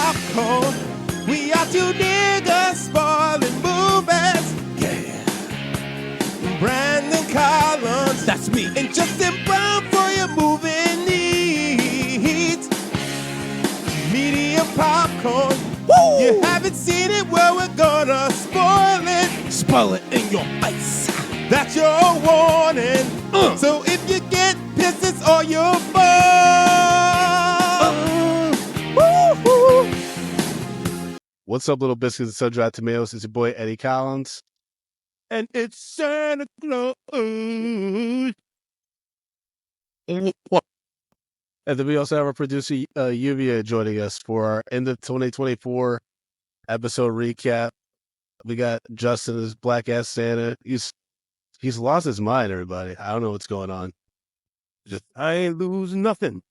popcorn. We are two niggas spoiling movies. Yeah. Brandon Collins, that's me, and Justin Brown for your movie needs. Media popcorn. Woo! You haven't seen it, well, we're gonna spoil it. Spoil it in your face. That's your warning. So if you get pissed, it's all your fault. What's up, little biscuits and sun-dried tomatoes? It's your boy, Eddie Collins. And it's Santa Claus. And then we also have our producer, Lluvia, joining us for our end of 2024 episode recap. We got Justin, his black-ass Santa. He's lost his mind, everybody. I don't know what's going on. I ain't lose nothing.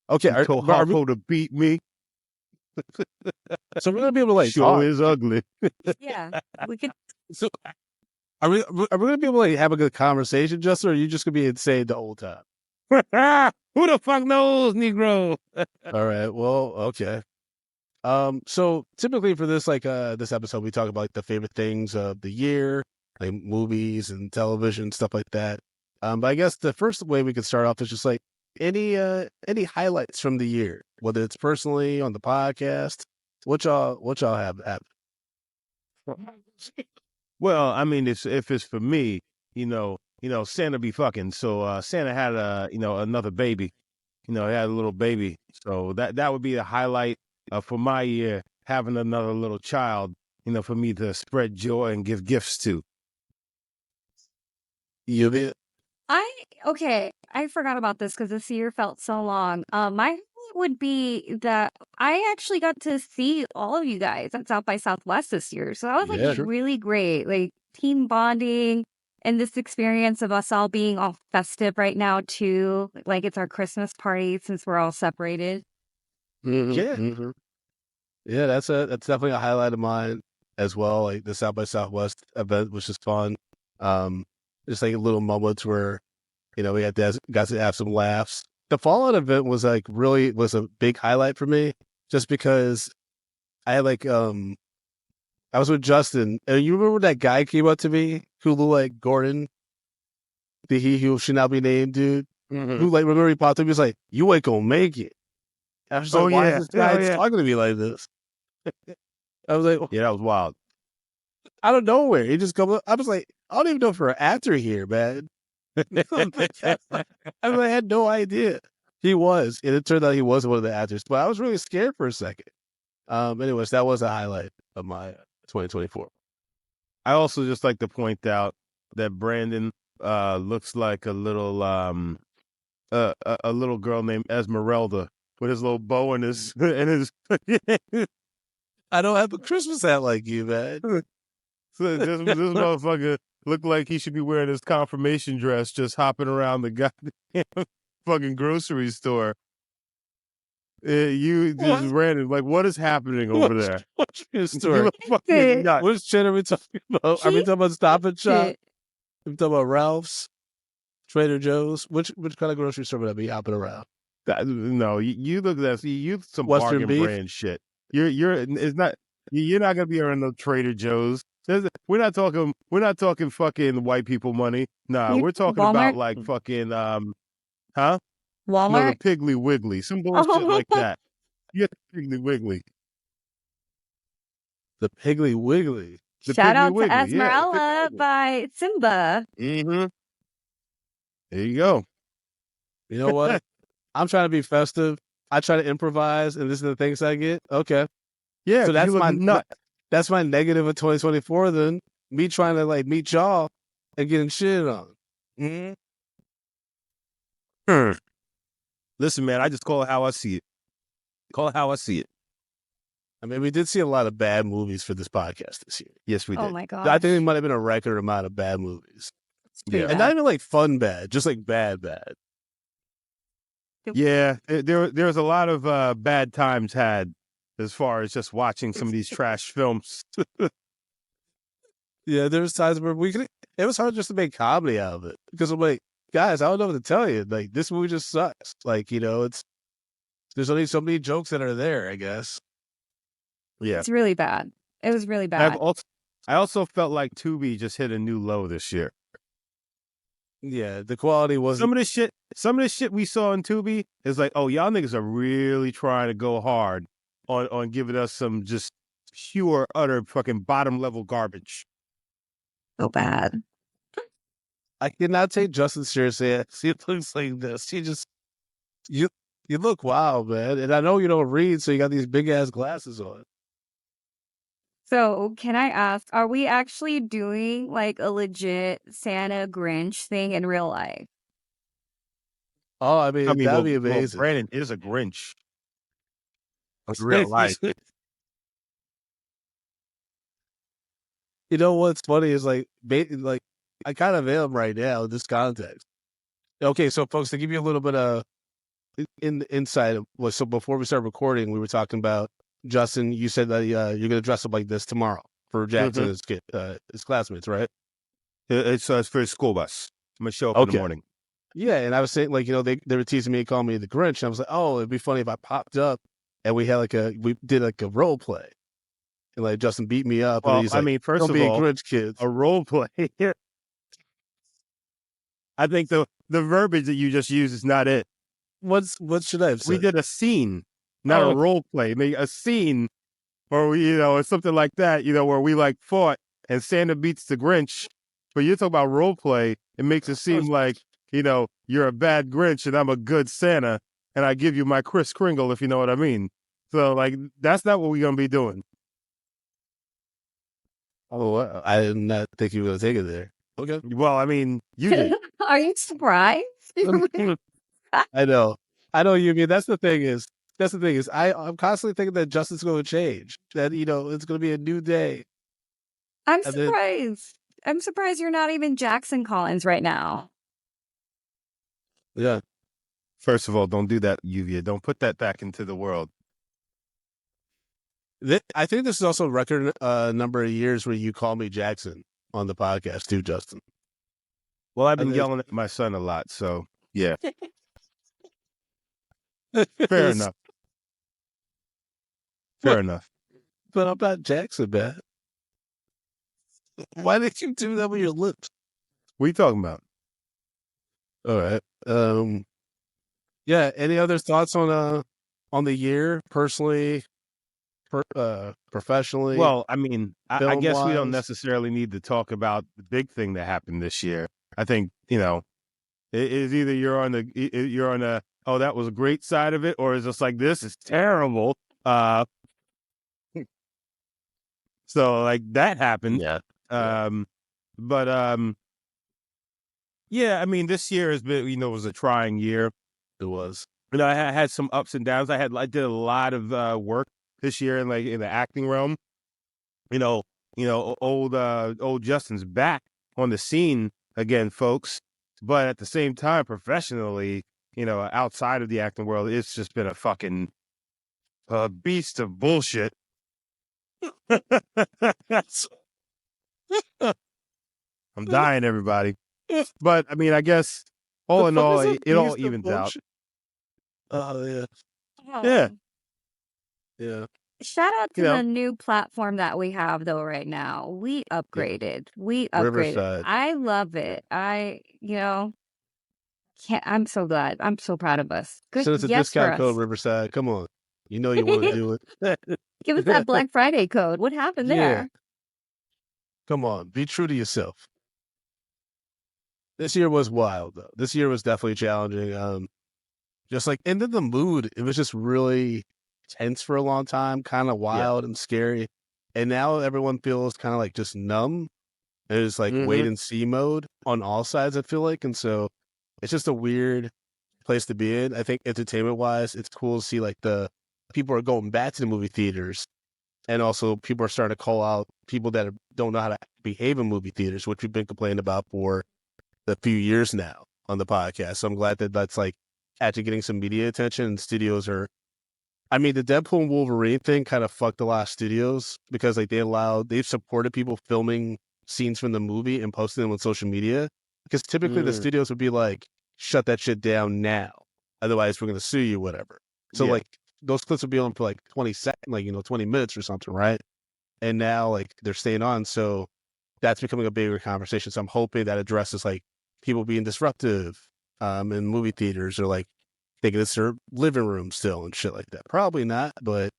Okay, I told Harpo to beat me. So we're gonna be able to like show talk. is ugly. Yeah, we could. So are we gonna be able to like, have a good conversation, Justin, or are you just gonna be insane the whole time? Who the fuck knows, Negro? All right, well, okay. So typically for this this episode, we talk about like the favorite things of the year, like movies and television, stuff like that. But I guess the first way we could start off is just like any highlights from the year, whether it's personally on the podcast. What y'all have? Well, I mean, if it's for me, Santa be fucking. So Santa had another baby. He had a little baby. So that would be the highlight for my year, having another little child. For me to spread joy and give gifts to. You I forgot about this because this year felt so long. My would be that I actually got to see all of you guys at South by Southwest this year. So that was like really great, like team bonding and this experience of us all being all festive right now too. Like it's our Christmas party since we're all separated. Mm-hmm. Yeah. Mm-hmm. Yeah, that's definitely a highlight of mine as well. Like the South by Southwest event was just fun. Just like little moments where, we got to have some laughs. The Fallout event was a big highlight for me, just because I had I was with Justin, and you remember that guy came up to me who looked like Gordon, the he who should not be named dude, who remember he popped up, he was like, "You ain't gonna make it." I was like, "Why is this guy talking to me like this?" I was like, "Yeah, that was wild." Out of nowhere, he just come up. I was like, "I don't even know if we're an actor here, man." I had no idea he was, and it turned out he was one of the actors. But I was really scared for a second. Anyways, that was a highlight of my 2024. I also just like to point out that Brandon looks like a little girl named Esmeralda with his little bow and his I don't have a Christmas hat like you, man. So this motherfucker looked like he should be wearing his confirmation dress, just hopping around the goddamn fucking grocery store. You just ran it. Like, what is happening over there? What's your story? Fucking nuts. Which shit are we talking about? Are we talking about Stop and Shop? Are we talking about Ralph's? Trader Joe's? Which kind of grocery store would I be hopping around? No, you look at that. You some Western bargain beef? brand shit. You're not gonna be around no Trader Joe's. We're not talking fucking white people money. Nah, we're talking about like fucking huh? Walmart? No, the Piggly Wiggly. Some bullshit like that. Yeah, Piggly Wiggly. The Piggly Wiggly. Shout out to Esmeralda by Simba. Mm-hmm. There you go. You know what? I'm trying to be festive. I try to improvise, and this is the things I get. Okay. Yeah, so that's my nut. That's my negative of 2024 then. Me trying to meet y'all and getting shit on. Mm-hmm. Listen, man, I just call it how I see it. I mean, we did see a lot of bad movies for this podcast this year. Yes, we did. Oh my god. I think it might have been a record amount of bad movies. Yeah. And not even fun bad, just bad. Yeah, there's a lot of bad times had as far as just watching some of these trash films. Yeah, there was times where it was hard just to make comedy out of it. Because I'm like, guys, I don't know what to tell you. This movie just sucks. It's there's only so many jokes that are there, I guess. Yeah. It's really bad. It was really bad. I also felt like Tubi just hit a new low this year. Yeah, the quality was some of the shit we saw in Tubi is like, oh, y'all niggas are really trying to go hard on giving us some just pure, utter fucking bottom level garbage. So bad. I cannot take Justin seriously. She looks like this. She just you look wild, man. And I know you don't read, so you got these big ass glasses on. So, can I ask, are we actually doing like a legit Santa Grinch thing in real life? Oh, I mean, that'd be amazing. Brandon is a Grinch. That's real life. You know what's funny is like I kind of am right now in this context. Okay, so folks, to give you a little bit of insight, so before we start recording, we were talking about Justin. You said that you're going to dress up like this tomorrow for Jackson and his classmates, right? It's for his school bus. I'm gonna show up in the morning. Yeah, and I was saying like they were teasing me and calling me the Grinch. And I was like, oh, it'd be funny if I popped up and we did like a role play, and like Justin beat me up. Well, and he's like, I mean, first don't of be all, a Grinch, kids. A role play. I think the verbiage that you just used is not it. What should I have said? We did a scene, not a role play. Maybe a scene, or or something like that. Where we like fought and Santa beats the Grinch. But you talk about role play, it makes it seem like you're a bad Grinch and I'm a good Santa, and I give you my Kris Kringle, if you know what I mean. So like that's not what we're gonna be doing. Oh, I did not think you were gonna take it there. Okay. Well, I mean, you did. Are you surprised? I know you mean. That's the thing is I'm constantly thinking that Justin's going to change. That it's going to be a new day. I'm surprised. I'm surprised you're not even Jackson Collins right now. Yeah. First of all, don't do that, Lluvia. Don't put that back into the world. I think this is also a record number of years where you call me Jackson on the podcast too, Justin. Well, I've been yelling at my son a lot, so yeah. Fair enough. Fair enough. But I'm not Jackson, man. Why did you do that with your lips? What are you talking about? All right. Yeah. Any other thoughts on the year, personally, professionally? Well, I mean, I guess we don't necessarily need to talk about the big thing that happened this year. I think it is either you're on the oh, that was a great side of it, or it's just like this is terrible. So like that happened. Yeah. But yeah, I mean, this year has been, was a trying year. It was. I had some ups and downs. I did a lot of work this year in the acting realm. Old Justin's back on the scene again, folks. But at the same time, professionally, outside of the acting world, it's just been a fucking beast of bullshit. I'm dying, everybody. But I mean, I guess all in all, it all evens out. Oh yeah. Yeah. Yeah. Shout out to the new platform that we have though right now. We upgraded. Riverside. I love it. I'm so glad. I'm so proud of us. Good. So it's a discount code, Riverside. Come on. You know you want to do it. Give us that Black Friday code. What happened there? Come on. Be true to yourself. This year was wild though. This year was definitely challenging. Just like, and then the mood, it was just really tense for a long time, kind of wild and scary. And now everyone feels kind of like just numb. And it's like wait and see mode on all sides, I feel like. And so it's just a weird place to be in. I think entertainment wise, it's cool to see like the people are going back to the movie theaters. And also people are starting to call out people that don't know how to behave in movie theaters, which we've been complaining about for a few years now on the podcast. So I'm glad that that's like actually getting some media attention, and studios are, I mean, the Deadpool and Wolverine thing kind of fucked a lot of studios because like they've supported people filming scenes from the movie and posting them on social media, because typically the studios would be like, shut that shit down now. Otherwise we're going to sue you, whatever. So Yeah. like those clips would be on for like 20 seconds, like 20 minutes or something, right? And now like they're staying on, so that's becoming a bigger conversation. So I'm hoping that addresses like people being disruptive in movie theaters, or like thinking it's their living room still and shit like that. Probably not, but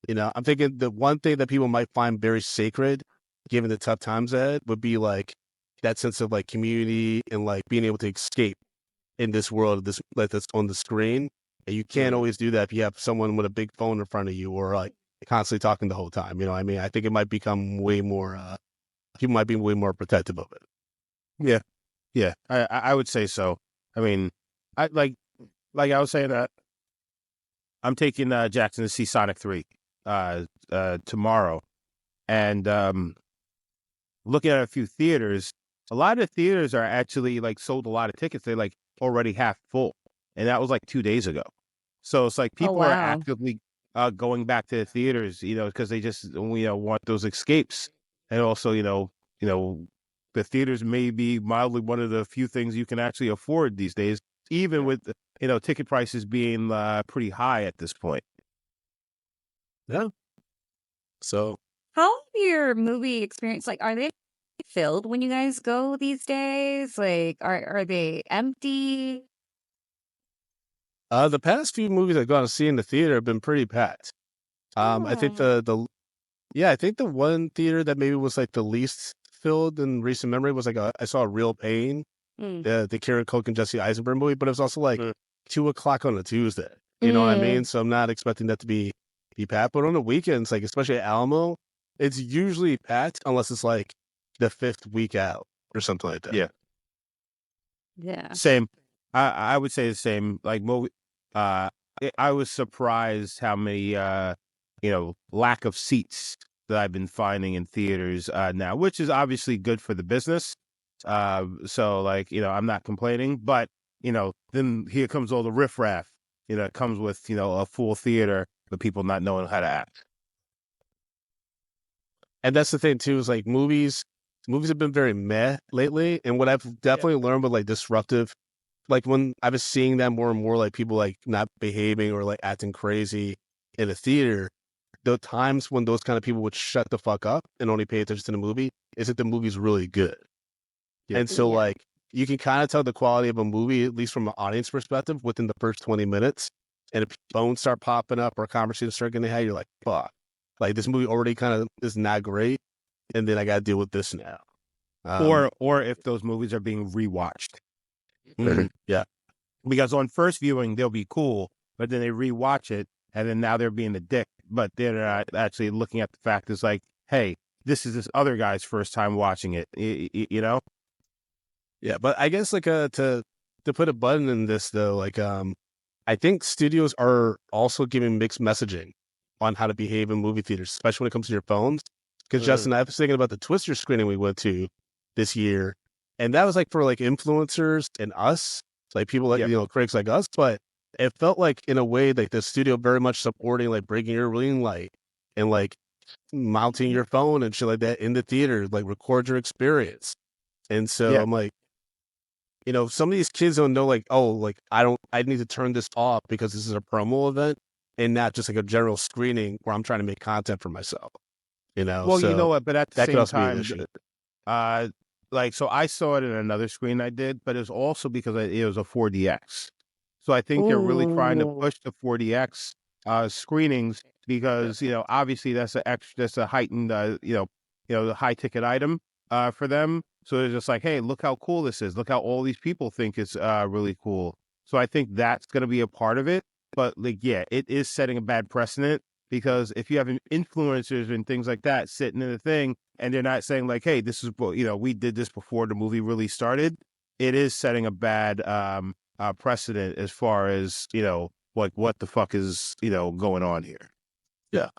I'm thinking the one thing that people might find very sacred, given the tough times ahead, would be like that sense of like community and like being able to escape in this world, this like that's on the screen. And you can't always do that if you have someone with a big phone in front of you, or like constantly talking the whole time. You know what I mean? I think it might become way more, people might be way more protective of it. Yeah. Yeah. I would say so. I mean, I like I was saying that I'm taking Jackson to see Sonic 3 tomorrow. And looking at a few theaters, a lot of theaters are actually like sold a lot of tickets. They're like already half full. And that was like 2 days ago. So it's like Oh, people are wow. actively going back to the theaters, because they just want those escapes. And also, the theaters may be mildly one of the few things you can actually afford these days, even with ticket prices being pretty high at this point. Yeah. So How are your movie experience? Like, are they filled when you guys go these days? Like, are they empty? the past few movies I've gone to see in the theater have been pretty packed. I think Oh. I think the one theater that maybe was like the least filled in recent memory was like I saw Real Pain, Mm. the Kieran Culkin and Jesse Eisenberg movie, but it was also like 2 o'clock on a Tuesday. You know what I mean? Mm. So I'm not expecting that to be packed. But on the weekends, like especially at Alamo, it's usually packed unless it's like the 5th week out or something like that. Yeah. Yeah. Same. I would say the same. Like movie, I was surprised how many lack of seats that I've been finding in theaters now, which is obviously good for the business. So like I'm not complaining, but then here comes all the riffraff. It comes with a full theater, but people not knowing how to act. And that's the thing too, is like movies have been very meh lately. And what I've definitely learned with like disruptive, like when I was seeing that more and more, like people like not behaving or like acting crazy in a theater, the times when those kind of people would shut the fuck up and only pay attention to the movie is that the movie's really good. Yeah. And so Yeah. like you can kind of tell the quality of a movie, at least from an audience perspective, within the first 20 minutes. And if phones start popping up or conversations start getting ahead, you're like, fuck. Like this movie already kind of is not great. And then I got to deal with this now. Or if those movies are being rewatched. Yeah. Because on first viewing, they'll be cool, but then they rewatch it, and then now they're being a dick, but they're not actually looking at the fact it's like, hey, this is this other guy's first time watching it, you know? Yeah, but I guess like to put a button in this though, like I think studios are also giving mixed messaging on how to behave in movie theaters, especially when it comes to your phones. Because Justin, I was thinking about the Twister screening we went to this year, and that was like for like influencers and us, like people like critics like us. But it felt like in a way like the studio very much supporting like breaking your ring light and like mounting your phone and shit like that in the theater, like record your experience. And so I'm like, some of these kids don't know like, oh, like I need to turn this off because this is a promo event and not just like a general screening where I'm trying to make content for myself. Well, so you know what? But at the that could same also be an time, issue. so I saw it in another screen I did, but it was also because it was a 4DX. So I think they're really trying to push the 4DX screenings because obviously that's a heightened the high ticket item for them. So they're just like, hey, look how cool this is. Look how all these people think it's really cool. So I think that's going to be a part of it. But like, yeah, it is setting a bad precedent because if you have influencers and things like that sitting in the thing and they're not saying like, hey, this is, we did this before the movie really started, it is setting a bad precedent as far as, like what the fuck is, going on here. Yeah.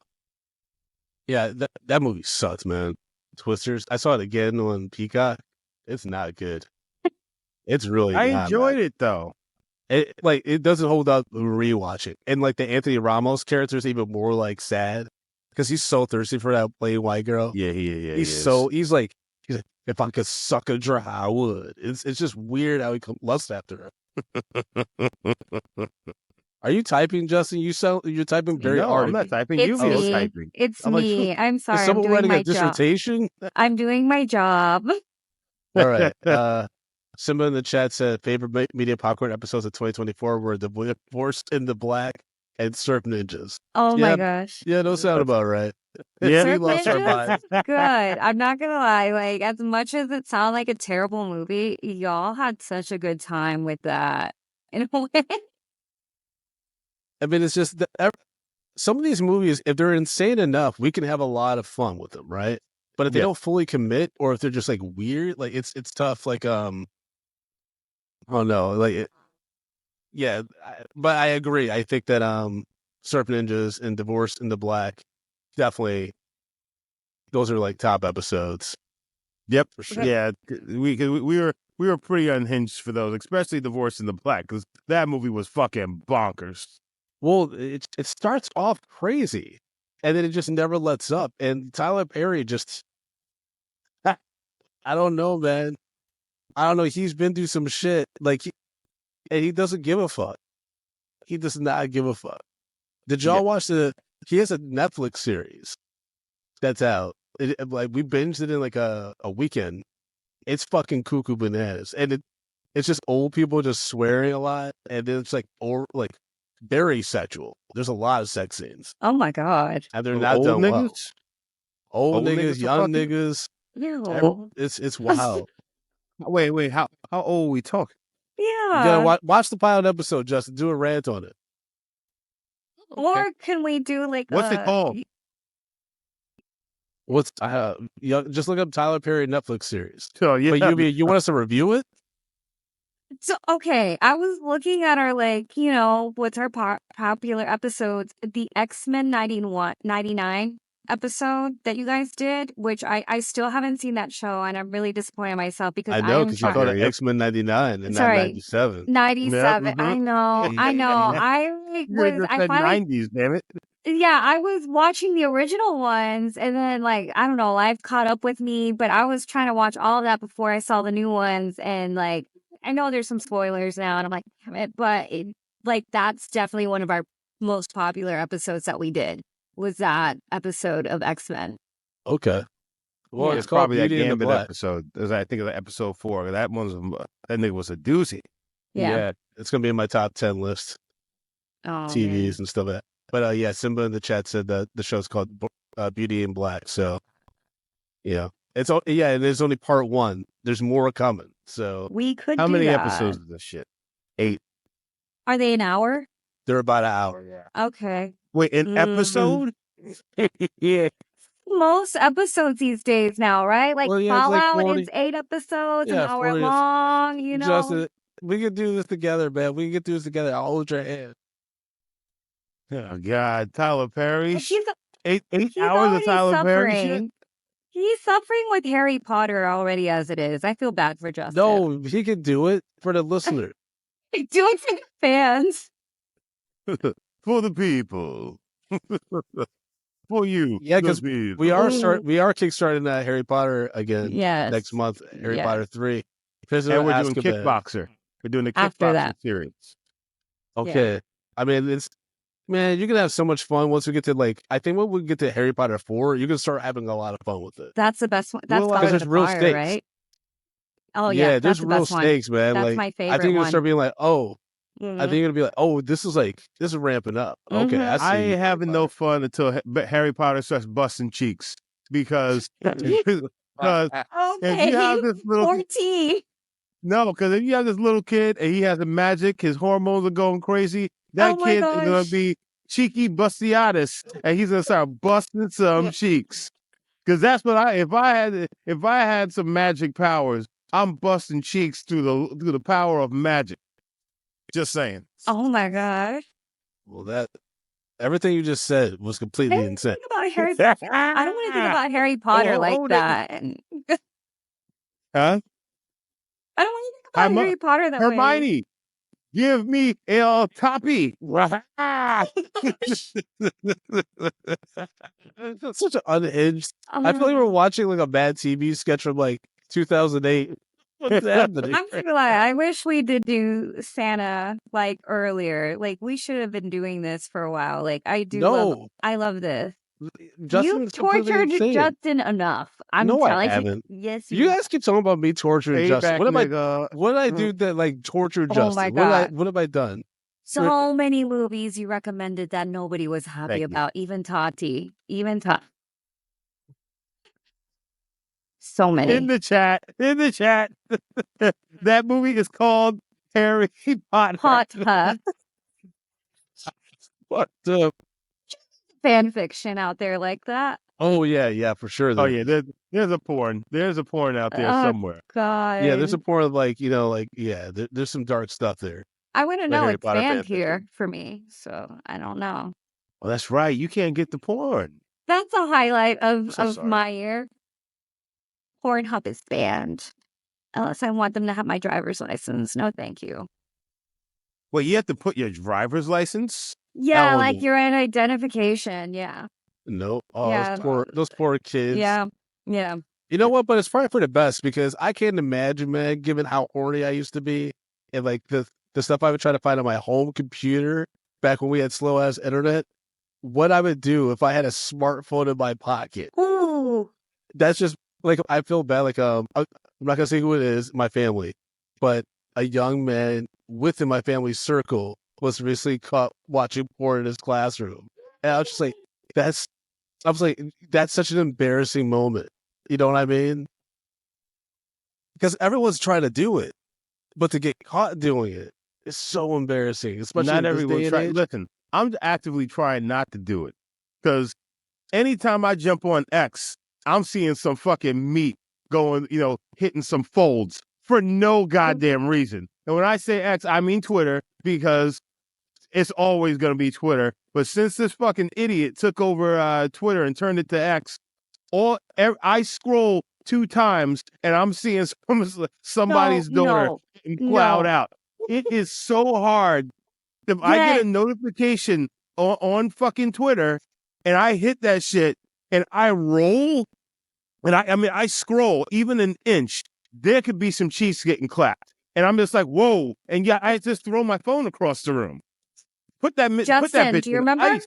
Yeah, that movie sucks, man. Twisters. I saw it again on Peacock. It's not good. It's really I not, enjoyed man. it though. It doesn't hold up rewatch it. And like the Anthony Ramos character is even more like sad because he's so thirsty for that plain white girl. Yeah, he's like if I could suck a dry, I would. It's just weird how he lusts after her. Are you typing, Justin? You're typing very No, I'm not audibly. typing. It's You me. typing. It's I'm like, me. I'm is sorry. I'm someone doing writing a my job. dissertation? I'm doing my job. All right. Simba in the chat said favorite media popcorn episodes of 2024 were Divorced in the Black and Surf Ninjas. Oh Yeah, my gosh. yeah, those sound about right. Yeah. We Surf lost our Ninjas? mind. Good. I'm not gonna lie. Like, as much as it sounded like a terrible movie, y'all had such a good time with that. In a way. I mean, it's just some of these movies, if they're insane enough, we can have a lot of fun with them, right? But if they Yeah. don't fully commit, or if they're just like weird, like it's tough. Like oh no, like yeah. But I agree. I think that Surf Ninjas and Divorced in the Black definitely those are like top episodes. Yep. For sure. Yeah. We were pretty unhinged for those, especially Divorce in the Black, because that movie was fucking bonkers. Well, it starts off crazy, and then it just never lets up. And Tyler Perry just, I don't know, man. I don't know. He's been through some shit, like, and he doesn't give a fuck. He does not give a fuck. Did y'all watch he has a Netflix series that's out. Like we binged it in like a weekend. It's fucking cuckoo bananas, and it's just old people just swearing a lot, and then it's like very sexual. There's a lot of sex scenes, Oh my god. and they're not Old done well. niggas? Old niggas, are young fucking? niggas. Ew. It's wild. Wait. How old we talking? You gotta Yeah. watch the pilot episode, Justin. Do a rant on it. Or can we do like What's it called? What's just look up Tyler Perry Netflix series. So yeah. But you want us to review it? So, okay, I was looking at our, like, what's our popular episodes, the X-Men 99 episode that you guys did, which I still haven't seen that show, and I'm really disappointed in myself because I I know, am because you trying. called it X-Men 99 and not Sorry, 97. 97. Yeah, I know. You I said finally, 90s, damn it. yeah, I was watching the original ones, and then, like, I don't know, life caught up with me, but I was trying to watch all of that before I saw the new ones, and, like, I know there's some spoilers now, and I'm like, damn it, but that's definitely one of our most popular episodes that we did, was that episode of X-Men. Okay. Well, Yeah. it's called Probably that Beauty and the Gambit Black. episode. I think of the episode 4. That nigga was a doozy. Yeah. It's gonna be in my top 10 list. Oh, TVs man. and stuff like that. But yeah, Simba in the chat said that the show's called Beauty and Black. So yeah, and there's only part 1. There's more coming. So We could How do many that. episodes is this shit? 8. Are they an hour? they're about an hour. Yeah. Okay. Wait, an episode? Yeah. Most episodes these days now, right? Like Well, yeah, it's like Fallout 40. is 8 episodes, an Yeah, hour 40. long, Justin, we can do this together, man. We can do this together. I'll hold your hand. Oh God, Tyler Perry. He's Eight he's hours of already Tyler Perry shit. suffering. He's suffering with Harry Potter already as it is. I feel bad for Justin. No, he can do it for the listener. Do it for the fans. For the people. For you. Yeah, the because people. we are kickstarting Harry Potter again Yes. next month. Harry Yes. Potter 3. And we're doing Azkaban. Kickboxer. We're doing the After Kickboxer that. series. Okay. I mean, you can have so much fun once we get to I think when we get to Harry Potter 4, you can start having a lot of fun with it. That's the best one. That's Well, 'cause Goblet there's of real Fire, stakes. right? Oh Yeah, yeah, there's that's the real best one. stakes, man. That's my I favorite think you're gonna one. start being like, oh, I Mhm. think you're gonna be like, oh, this is ramping up. Okay, Mhm. I see. I ain't having no fun until Harry Potter starts busting cheeks. Because Okay, if you have this little 14. No, because if you have this little kid and he has the magic, his hormones are going crazy. That Oh my kid is gonna gosh. be cheeky bustiatus, and he's gonna start busting some cheeks. Because that's what if I had some magic powers, I'm busting cheeks through the power of magic. Just saying. Oh my gosh. Well, everything you just said was I completely don't insane. think about Harry. I don't want to think about Harry Potter like that. Huh? I don't want to think about Harry Potter that way. Hermione, give me a toppy. That's such an unhinged. I feel like we're watching a bad TV sketch from 2008. What's happening? I'm not gonna lie. I wish we did do Santa like earlier. Like we should have been doing this for a while. Like I No, love this. Justin You is completely tortured insane. Justin enough. I'm No, I telling you. haven't. Yes, You guys keep talking about me torturing Justin. Payback, nigga. What did I do that like torture Oh Justin? my God. What have I done? So many movies you recommended that nobody was happy Thank you. about. Even Tati. So many. In the chat. That movie is called Harry Potter. Potter. What the? Fan fiction out there like that. Oh yeah, for sure. Oh yeah, there's a porn. There's a porn out there Oh, somewhere. God. Yeah, there's a point of like there's some dark stuff there. I wouldn't The know. Harry It's Potter banned fanfiction. here for me, so I don't know. Well, that's right. You can't get the porn. That's a highlight of sorry. my year. Pornhub is banned. Unless I want them to have my driver's license. No, thank you. Well, you have to put your driver's license. Yeah, Oh, like no. your identification. Yeah. No, oh, Yeah. those poor kids. Yeah. You know what? But it's probably for the best because I can't imagine, man, given how horny I used to be and like the stuff I would try to find on my home computer back when we had slow ass internet, what I would do if I had a smartphone in my pocket. Ooh. That's just like I feel bad. Like I'm not gonna say who it is, my family, but a young man within my family circle was recently caught watching porn in his classroom, and I was just like, that's such an embarrassing moment. You know what I mean? Because everyone's trying to do it, but to get caught doing it is so embarrassing. Especially Not in this everyone day and try. age. Listen, I'm actively trying not to do it because anytime I jump on X, I'm seeing some fucking meat going, hitting some folds for no goddamn reason. And when I say X, I mean Twitter because it's always going to be Twitter. But since this fucking idiot took over Twitter and turned it to X, I scroll 2 times and I'm seeing somebody's daughter cloud out. It is so hard. If I get a notification on fucking Twitter and I hit that shit and I roll and I scroll even an inch, there could be some cheeks getting clapped. And I'm just like, whoa. And yeah, I just throw my phone across the room. Put that bitch do you in remember? ice.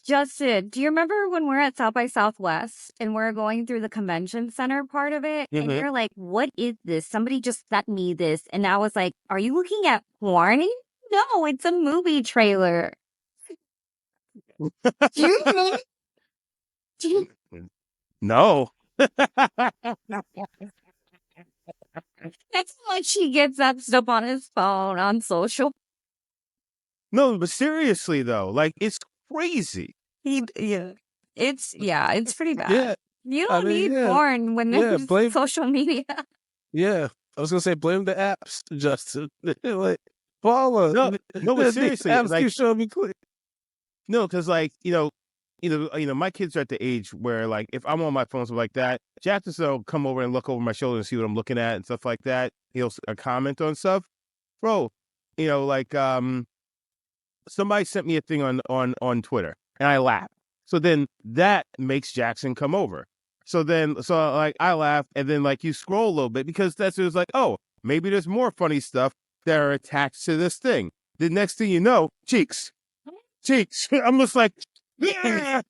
Justin, do you remember when we're at South by Southwest and we're going through the convention center part of it? And you're like, what is this? Somebody just sent me this. And I was like, are you looking at porn? No, it's a movie trailer. Do you No. That's how much he gets that stuff on his phone, on social. No, but seriously though, like it's crazy. It's pretty bad. Yeah, You don't need porn when there's social media. Yeah, I was gonna say blame the apps, Justin. Like Paula, No, but seriously, apps like, keep showing me click. No, because like my kids are at the age where like if I'm on my phone something like that, Jackson will come over and look over my shoulder and see what I'm looking at and stuff like that. He'll comment on stuff, bro. Somebody sent me a thing on Twitter and I laughed. So then that makes Jackson come over. So like I laugh and then like you scroll a little bit because it was like, oh, maybe there's more funny stuff that are attached to this thing. The next thing you know, cheeks. I'm just like, yeah.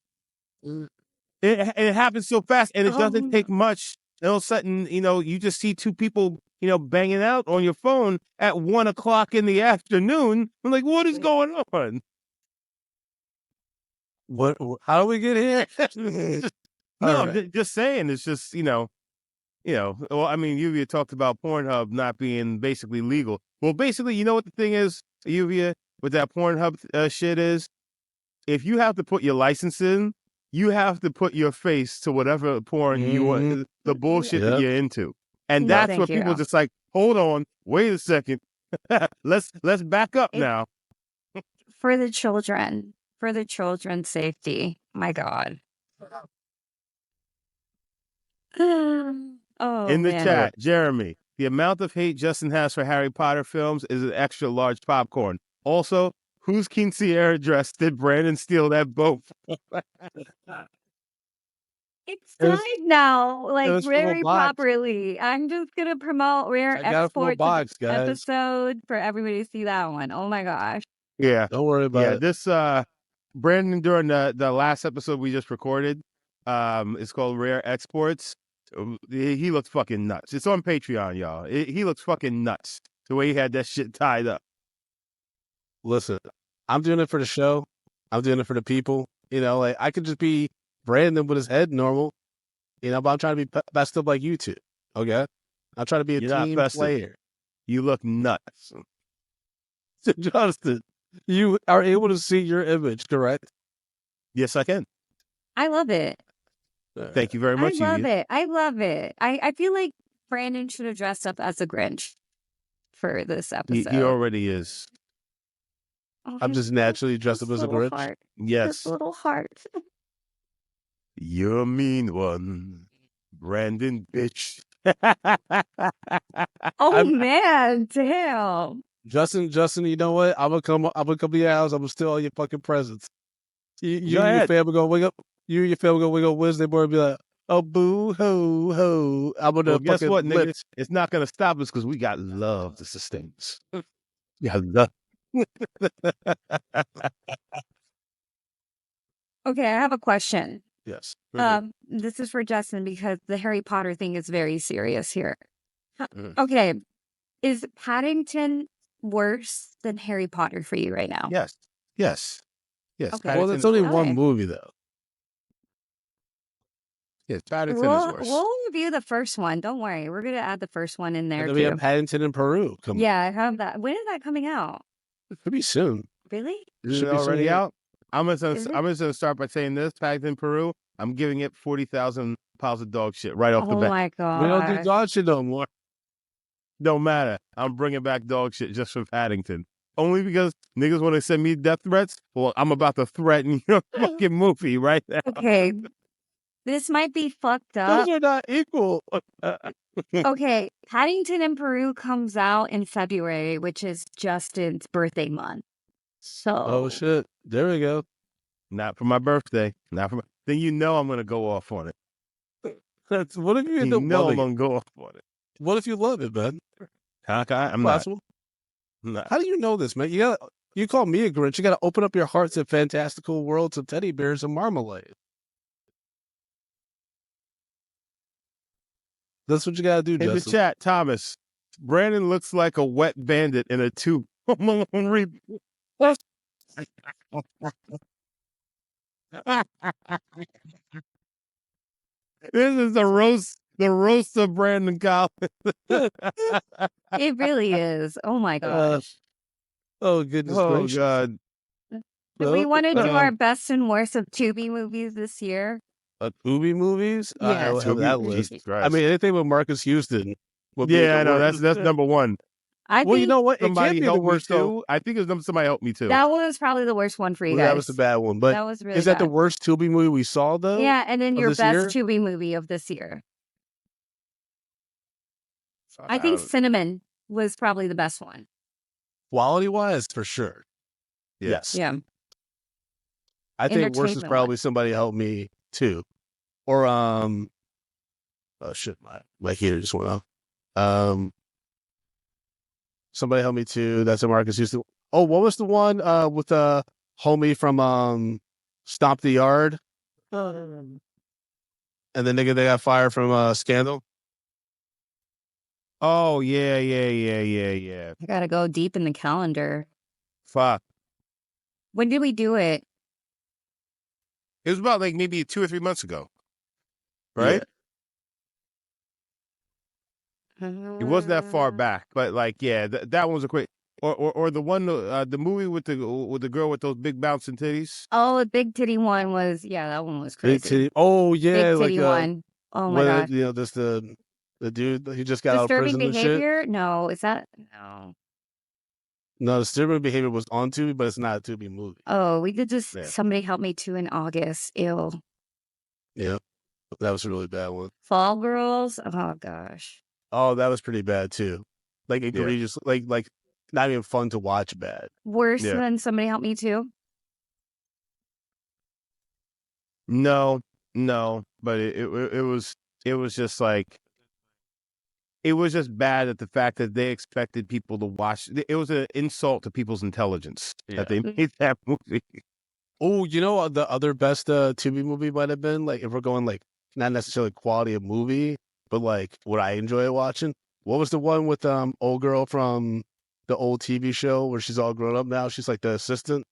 It happens so fast and it doesn't take much. And all of a sudden, you just see 2 people, banging out on your phone at 1:00 in the afternoon. I'm like, what is going on? What? How do we get here? No, right. Just saying. It's just, well, I mean, Lluvia talked about Pornhub not being basically legal. Well, basically, you know what the thing is, Lluvia, with that Pornhub shit is? If you have to put your license in, you have to put your face to whatever porn you want, the bullshit that you're into. And that's what people just like, hold on, wait a second. Let's back up now. For the children's safety. My God. In the chat, Jeremy, the amount of hate Justin has for Harry Potter films is an extra large popcorn. Also, whose quinceañera dress did Brandon steal that boat? It's It was, tied now, it like was from a very box. properly. I'm just gonna promote Rare I got it from a Exports box, guys. episode for everybody to see that one. Oh my gosh. Yeah. Don't worry about it. This Brandon during the last episode we just recorded, it's called Rare Exports. He looks fucking nuts. It's on Patreon, y'all. He looks fucking nuts the way he had that shit tied up. Listen, I'm doing it for the show. I'm doing it for the people. You know, like I could just be Brandon with his head normal. You know, but I'm trying to be best up like you two. Okay, I'm trying to be a You're not team festive. player. You look nuts. Justin, you are able to see your image, correct? Yes, I can. I love it. Thank you very much. I love it. I love it. I feel like Brandon should have dressed up as a Grinch for this episode. He already is. Oh, I'm just naturally dressed up as a little Grinch. heart. Yes. His little heart. You're a mean one, Brandon bitch. Oh man, damn. Justin, you know what? I'm gonna come to your house. I'm gonna steal all your fucking presents. You and your ahead. family gonna wake up. You and your family gonna wake up Wednesday morning and be like, "Oh, boo ho ho!" I'm gonna Well, guess fucking what, nigga? lips. It's not gonna stop us because we got love to sustain us. Yeah, love. Okay, I have a question. Yes. This is for Justin because the Harry Potter thing is very serious here. Mhm. Okay, is Paddington worse than Harry Potter for you right now? Yes. Yes. Yes. Okay. Well, Paddington there's is only worse. one Okay. movie though. Yes, Paddington is worse. We'll review the first one. Don't worry. We're gonna add the first one in there And then we too. have Paddington in Peru coming. Yeah, I have that. When is that coming out? Pretty soon. Really? Is Should it be soon already here. out? I'm Is just it? gonna start by saying this: Paddington, Peru. I'm giving it 40,000 pounds of dog shit right off the Oh bat. my We don't do god. dog shit no more. Don't matter. I'm bringing back dog shit just for Paddington. Only because niggas want to send me death threats. Well, I'm about to threaten your fucking movie right now. Okay. This might be fucked Those up. are not equal. Okay, Paddington in Peru comes out in February, which is Justin's birthday month. So, Oh shit! There we go. Not for my birthday. Not for my... Then you know I'm gonna go off on it. That's what if you end You up know I'm loving it? gonna go off on it. What if you love it, man? I'm not. Possible. How do you know this, man? You call me a Grinch. You gotta open up your heart to fantastical worlds of teddy bears and marmalade. That's what you gotta do, In the Justin. chat, Thomas, Brandon looks like a wet bandit in a tube. This is the roast of Brandon Collins. it really is. Oh my gosh. Oh goodness Oh gracious! God. Do we want to do uh, our best and worst of Tubi movies this year? Tubi movies? I Yes. don't have that Tubi- list. Jesus I Christ. mean, anything with Marcus Houston would be Yeah, I the know. worst. That's number one. I Well, you think know what? It Somebody can't be the help me worst though. too. I think it's somebody help me too. that one was probably the worst one for you Well, guys. that was the bad one. But That was really is that the bad. worst Tubi movie we saw though? Yeah, and then of your this best year? Tubi movie of this year. I think Cinnamon was probably the best one. Quality wise, for sure. Yes. Yeah. I think worst is Entertainment probably Somebody Help Me too. Or oh shit, my heater just went off. Somebody Help Me too. That's a Marcus Houston. Oh, what was the one with the homie from Stomp the Yard? And the nigga that got fired from Scandal? Oh yeah. I gotta go deep in the calendar. Fuck. When did we do it? It was about like maybe 2 or 3 months ago. Right? It wasn't that far back, but like, yeah, that one was a quick. Or the one, the movie with the girl with those big bouncing titties. Oh, the big titty one was, yeah, that one was crazy. Big titty. Oh yeah, Big titty like one. Oh my god. you know, just the dude he just got out of Disturbing prison and shit. behavior? No, is that no? No, Disturbing Behavior was on Tubi, but it's not a Tubi movie. Oh, we did this. Yeah. Somebody help me too in August. Ew. Yeah, that was a really bad one. Fall Girls. Oh gosh. Oh, that was pretty bad too. Like egregious, like not even fun to watch. Bad. Worse Yeah. than Somebody Help Me Too. No. but it was just like, it was just bad at the fact that they expected people to watch. It was an insult to people's intelligence that they made that movie. Oh, you know what the other best Tubi movie might have been? Like, if we're going, like, not necessarily quality of movie, but, like, what I enjoy watching? What was the one with old girl from the old TV show where she's all grown up now? She's, like, the assistant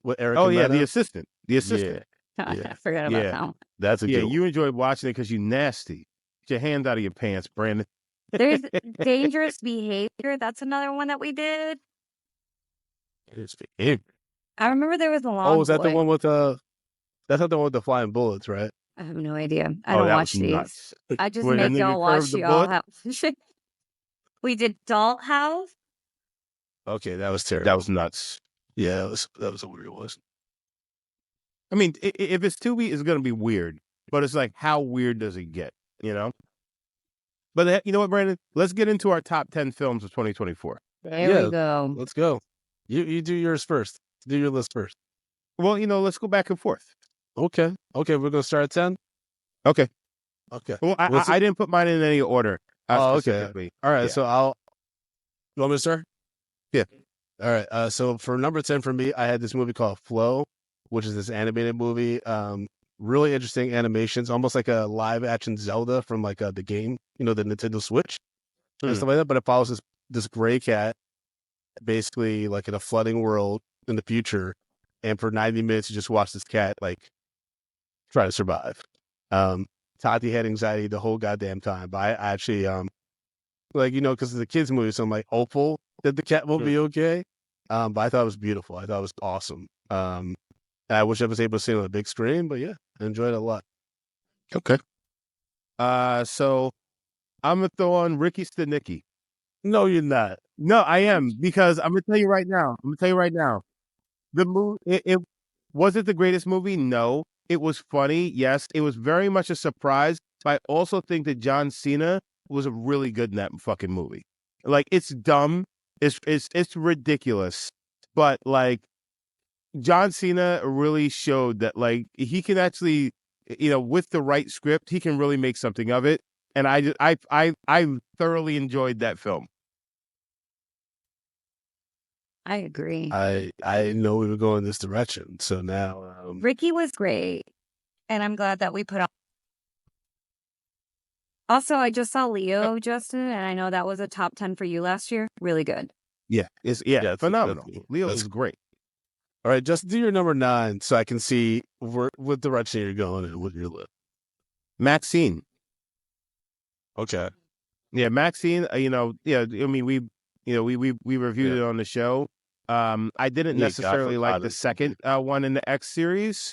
with Erica Oh, yeah, Mena? The Assistant. The Assistant. I forgot about that one. That's a Yeah, good one. you enjoyed watching it because you nasty. Get your hand out of your pants, Brandon. There's Dangerous Behavior. That's another one that we did. I remember there was a long Oh, is that the boy. one with that's not the one with the flying bullets, right? I have no idea. I don't that watch was these. nuts. I just When that make nigga y'all watch curved the y'all bullet? have. We did Doll House. Okay, that was terrible. That was nuts. Yeah, that was a weird one. I mean, if it's Tubi, it's going to be weird. But it's like, how weird does it get, you know? But you know what, Brandon? Let's get into our top 10 films of 2024. There we go. Let's go. You do yours first. Do your list first. Well, let's go back and forth. Okay, we're going to start at 10? Okay. Okay. Well, I didn't put mine in any order. Okay. Specifically. All right, Yeah. so you want me to start? Yeah. All right, so for number 10 for me, I had this movie called Flow, which is this animated movie. Really interesting animations, almost like a live action Zelda from like the game, the Nintendo Switch and stuff like that. But it follows this gray cat, basically like in a flooding world in the future, and for 90 minutes you just watch this cat like try to survive. Tati had anxiety the whole goddamn time, but I actually because it's a kids movie, so I'm like hopeful that the cat will be okay. But I thought it was beautiful. I thought it was awesome. I wish I was able to see it on a big screen, but yeah, I enjoyed it a lot. Okay. So I'm going to throw on Ricky Stenicki. No, you're not. No, I am, because I'm going to tell you right now. The movie, it was it the greatest movie? No. It was funny. Yes. It was very much a surprise. But I also think that John Cena was really good in that fucking movie. Like, it's dumb. It's ridiculous. But like, John Cena really showed that like he can actually, with the right script, he can really make something of it. And I thoroughly enjoyed that film. I agree. I know we were going this direction, so now Ricky was great, and I'm glad that we put on. Also, I just saw Leo, Justin, and I know that was a top 10 for you last year. Really good. Yeah, it's phenomenal. Leo is great. All right, just do your number 9 so I can see what direction you're going and what your list. Maxine. Okay. Yeah, Maxine. I mean, we reviewed it on the show. I didn't necessarily like the second one in the X series,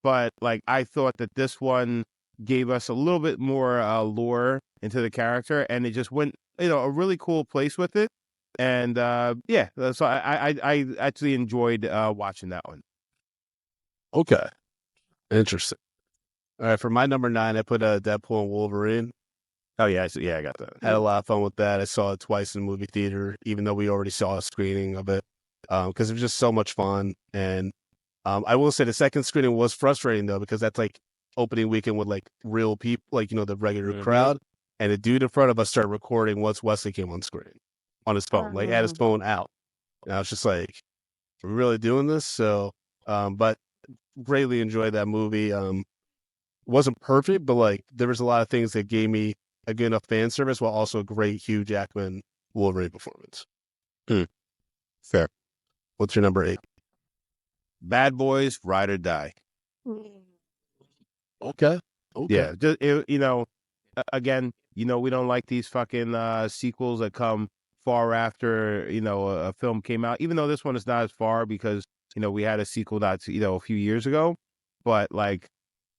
but like I thought that this one gave us a little bit more lore into the character, and it just went a really cool place with it. And so I actually enjoyed watching that one. Okay. Interesting. All right, for my number 9, I put Deadpool and Wolverine. Oh yeah, I got that. Had a lot of fun with that. I saw it twice in the movie theater, even though we already saw a screening of it, because it was just so much fun. And I will say the second screening was frustrating though, because that's like opening weekend with like real people, like the regular crowd, and the dude in front of us started recording once Wesley came on screen on his phone, like had his phone out. And I was just like, "Are we really doing this?" So, but greatly enjoyed that movie. Wasn't perfect, but like there was a lot of things that gave me a good enough fan service while also a great Hugh Jackman Wolverine performance. Fair. What's your number 8? Bad Boys, Ride or Die. Okay. Yeah, just again, we don't like these fucking sequels that come far after a film came out. Even though this one is not as far because we had a sequel not a few years ago, but like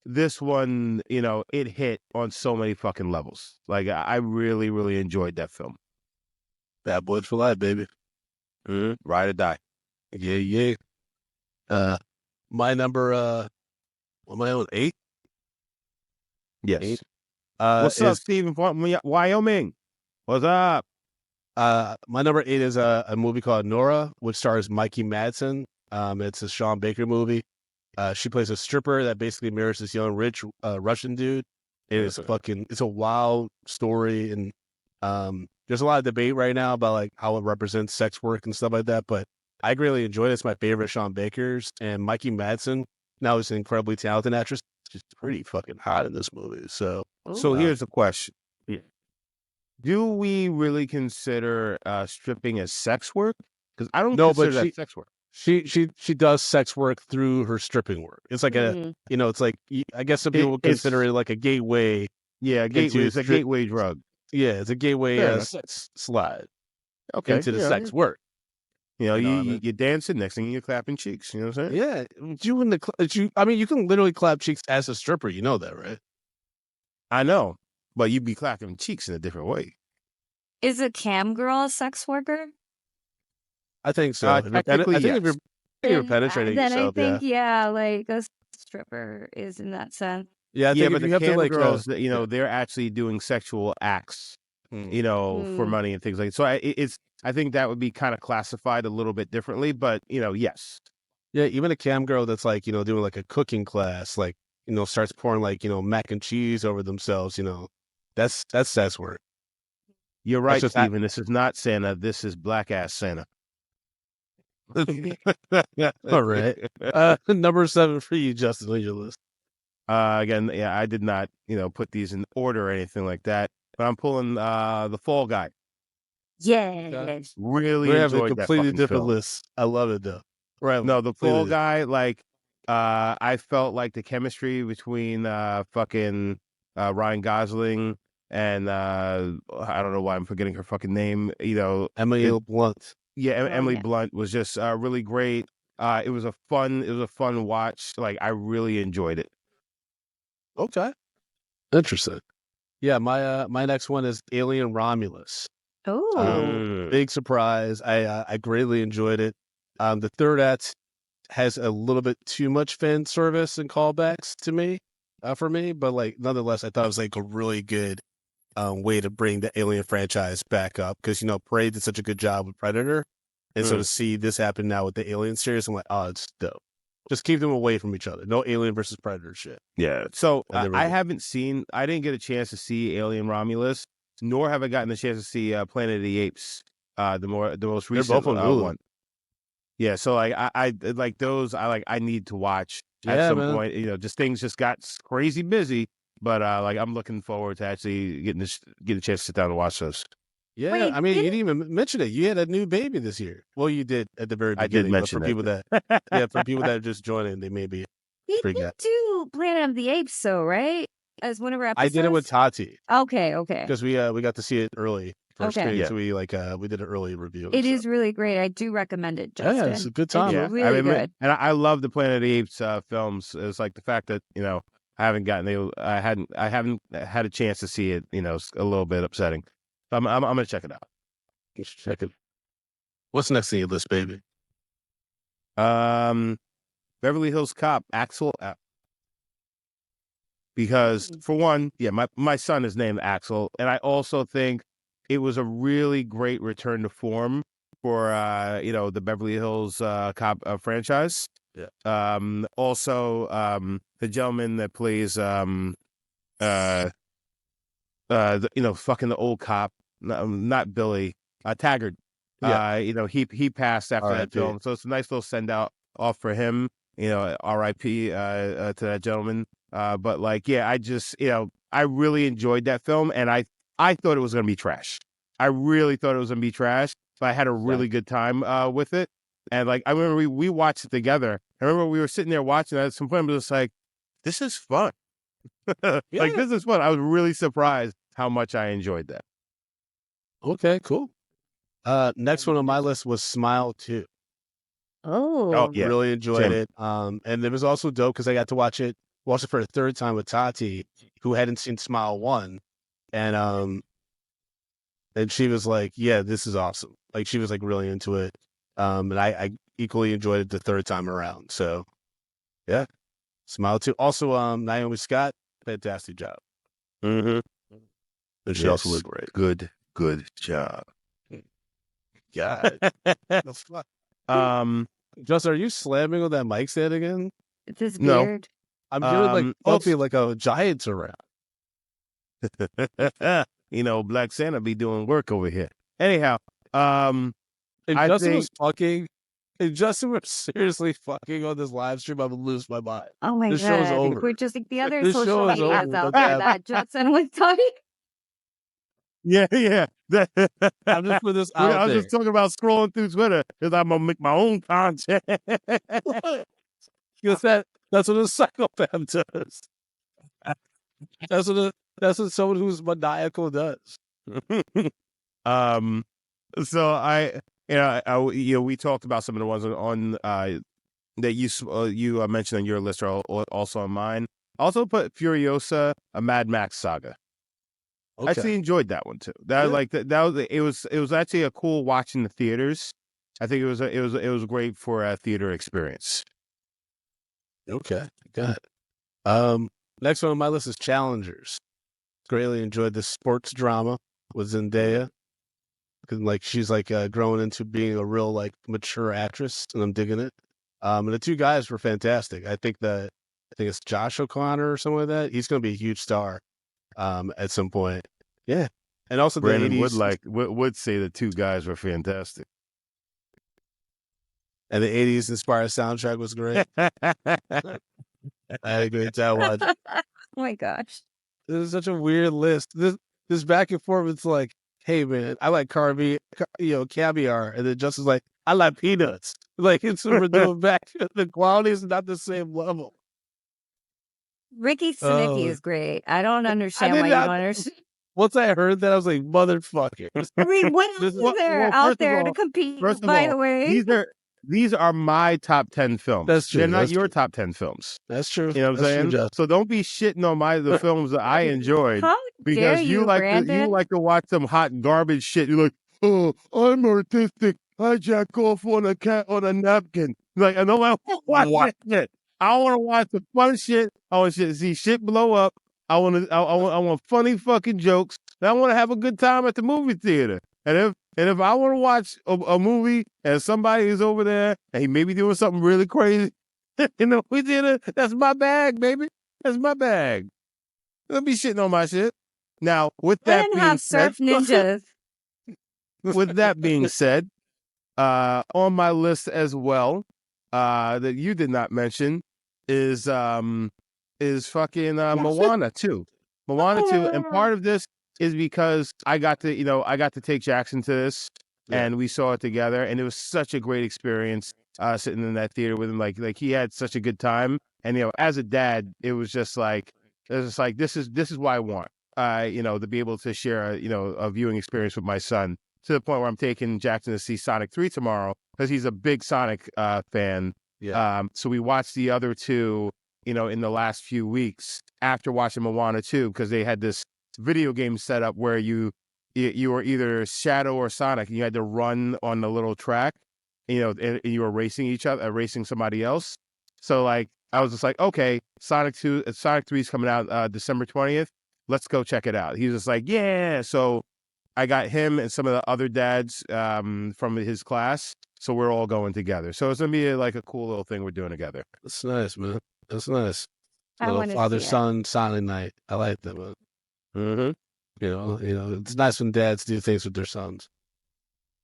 this one, it hit on so many fucking levels. Like I really, really enjoyed that film. Bad Boys for Life, baby. Ride or Die. Yeah. My number what am I on, 8? Yes. 8. What's up, Stephen from Wyoming? What's up? My number 8 is a movie called Nora, which stars Mikey Madsen. It's a Sean Baker movie. She plays a stripper that basically marries this young, rich Russian dude. It's a wild story, and there's a lot of debate right now about like how it represents sex work and stuff like that. But I greatly enjoyed it. It's my favorite Sean Baker's, and Mikey Madsen now is an incredibly talented actress. She's pretty fucking hot in this movie. So here's the question: do we really consider stripping as sex work? Because I don't consider that sex work. She does sex work through her stripping work. It's like it's like, I guess some people consider it like a gateway. Yeah, gateway. It's a gateway drug. Yeah, it's a gateway sex slide into the sex work. You're dancing. Next thing you're clapping cheeks. You know what I'm saying? Yeah, you can literally clap cheeks as a stripper. You know that, right? I know, but you'd be clapping cheeks in a different way. Is a cam girl a sex worker? I think so. Technically, if you're penetrating then yourself, I think like a stripper is in that sense. Yeah, but the cam girls, they're actually doing sexual acts, for money and things like that. So I think that would be kind of classified a little bit differently, but yes. Yeah, even a cam girl that's like, doing like a cooking class, like, starts pouring like, mac and cheese over themselves, that's sex work. You're right, Steven. This is not Santa. This is black ass Santa. All right. Number 7 for you, Justin, on your list. Again, I did not, put these in order or anything like that, but I'm pulling the Fall Guy. Yeah. Really we have a enjoyed completely that different film. list. I love it though. Right. No, the Fall Guy, like I felt like the chemistry between fucking Ryan Gosling and I don't know why I'm forgetting her fucking name, Emily Blunt. Yeah, Emily Blunt was just really great. It was a fun watch. Like I really enjoyed it. Okay. Interesting. Yeah, my next one is Alien Romulus. Oh, big surprise. I greatly enjoyed it. The third act has a little bit too much fan service and callbacks to me, for me, but like nonetheless, I thought it was like a really good way to bring the Alien franchise back up because Prey did such a good job with Predator, and so to see this happen now with the Alien series, I'm like, oh, it's dope. Just keep them away from each other. No Alien versus Predator shit. Yeah. So I didn't get a chance to see Alien Romulus, nor have I gotten the chance to see Planet of the Apes, the most recent They're both on Hulu. one. Yeah. So like I like those. I need to watch at some point. Just things just got crazy busy, but like I'm looking forward to actually getting a chance to sit down and watch those. Yeah, wait, you didn't even mention it. You had a new baby this year. Well, you did at the very beginning. I did mention for people that for people that are just joining, they maybe forget. You did do Planet of the Apes, though, right? As one of our episodes. I did it with Tati. Okay. Because we got to see it early. First okay. So we did an early review. It is really great. I do recommend it, Justin. Yeah, it's a good time. It's really good. And I love the Planet of the Apes films. It's like the fact that I haven't had a chance to see it. It's a little bit upsetting. I'm gonna check it out. You should check it. What's next on your list, baby? Beverly Hills Cop, Axel. Because for one, my son is named Axel, and I also think it was a really great return to form for the Beverly Hills Cop franchise. Yeah. Also, the gentleman that plays fucking the old cop, not Billy, Taggart. Yeah. He passed after that film, so it's a nice little send out off for him. R.I.P. To that gentleman. But like, I just, I really enjoyed that film, and I thought it was going to be trash. I really thought it was going to be trash, but I had a really good time with it. And like, I remember we watched it together. I remember we were sitting there watching it. At some point, I was just like, this is fun. Like, this is fun. I was really surprised how much I enjoyed that. Okay, cool. Next one on my list was Smile 2. Oh yeah. Really enjoyed it. And it was also dope because I got to watch it for a third time with Tati, who hadn't seen Smile 1. And she was like, yeah, this is awesome. Like, she was like really into it. And I equally enjoyed it the third time around. So yeah, Smile 2. Also, Naomi Scott, fantastic job. Mm-hmm. And she also looked great. Good job. God. Justin, are you slamming on that mic stand again? This No. beard. I'm doing like Also, something like a giant's around. Black Santa be doing work over here. Anyhow, If I Justin think was fucking, if Justin was seriously fucking on this live stream, I would lose my mind. Oh my This show is god. over. We're just like the other This social show is medias over. out What's there happening? that Judson was talking. yeah. I'm just putting this I out was there. just talking about scrolling through Twitter because I'm gonna make my own content. Because that's what a psychopath does. That's what someone who's maniacal does. So we talked about some of the ones on that you mentioned on your list are also on mine. I also put Furiosa, a Mad Max saga. I actually enjoyed that one too. It was actually a cool watch in the theaters. I think it was great for a theater experience. Okay, good. Next one on my list is Challengers. Greatly enjoyed the sports drama with Zendaya. Like she's like growing into being a real like mature actress, and I'm digging it. And the two guys were fantastic. I think it's Josh O'Connor or something like that. He's going to be a huge star at some point. Yeah, and also Brandon the 80s would say the two guys were fantastic, and the 80s inspired soundtrack was great. I had a great time watching. Oh my gosh. This is such a weird list. This back and forth. It's like, hey man, I like caviar, and then Justin's like, I like peanuts. Like we're doing back. The quality is not the same level. Ricky Stenicki is great. I don't understand why you don't understand. Once I heard that, I was like, motherfucker. I mean, what else is there out there to compete? By the way, these are my top 10 films. That's true. They're not your top 10 films. That's true. You know what I'm saying? So don't be shitting on the films that I enjoyed. How because dare you Brandon? like to watch some hot garbage shit. You're like, oh, I'm artistic. I jack off on a napkin. Like, I don't want to watch that shit. I want to watch the fun shit. I want to see shit blow up. I want funny fucking jokes. And I want to have a good time at the movie theater. And if I want to watch a movie and somebody is over there and he may be doing something really crazy in the movie theater, that's my bag, baby. That's my bag. Don't be shitting on my shit. Now, with that being said, surf ninjas. With that being said, on my list as well, that you did not mention is fucking Moana 2. Moana 2, and part of this is because I got to take Jackson to this, and we saw it together, and it was such a great experience sitting in that theater with him. Like he had such a good time, and as a dad, it was just like this is what I want. To be able to share a viewing experience with my son, to the point where I'm taking Jackson to see Sonic 3 tomorrow because he's a big Sonic fan. Yeah. So we watched the other two, in the last few weeks after watching Moana 2, because they had this video game set up where you were either Shadow or Sonic, and you had to run on the little track, and you were racing racing somebody else. So like, I was just like, okay, Sonic 3 is coming out December 20th. Let's go check it out. He was just like, yeah. So I got him and some of the other dads from his class. So we're all going together. So it's going to be like a cool little thing we're doing together. That's nice, man. That's nice. I Little wanna see father-son silent night. I like that, man. Mm-hmm. It's nice when dads do things with their sons.